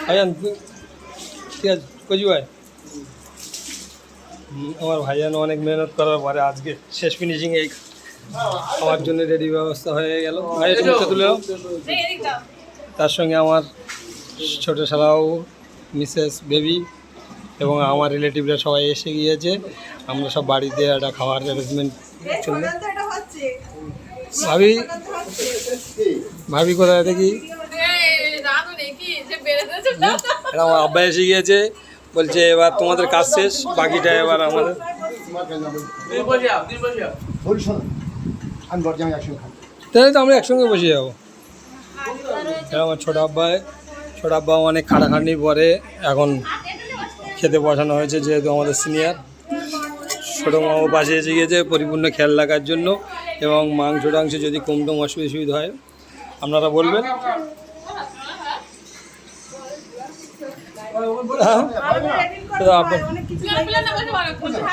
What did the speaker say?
ভাইজান ঠিক আছে কচি ভাই আমার ভাইজান অনেক মেহনত করার পরে আজকে শেষ ফিনিশিং এই আমার জন্য রেডি ব্যবস্থা হয়ে গেল ভাই মুখে তুলে নাও। তার সঙ্গে আমার ছোট শালাও মিসেস বেবি এবং আমার রিলেটিভরা সবাই এসে গিয়েছে। আমরা সব বাড়িতে একটা খাওয়ার অ্যারেঞ্জমেন্ট চলবে। ভাবি ভাবি কোথায় দেখি আমার আব্বা এসে গিয়েছে, বলছে এবার তোমাদের কাজ শেষ, বাকিটা এবার আমাদের। তাহলে তো আমরা একসঙ্গে বসে যাবো। আমার ছোট আব্বা অনেক খাটাখাটনির পরে এখন খেতে বসানো হয়েছে, যেহেতু আমাদের সিনিয়র। ছোটো মাও পাশে এসে গিয়েছে পরিপূর্ণ খেয়াল রাখার জন্য, এবং মাংস টাংস যদি কমটম অসুবিধা হয় আপনারা বলবেন। আপনার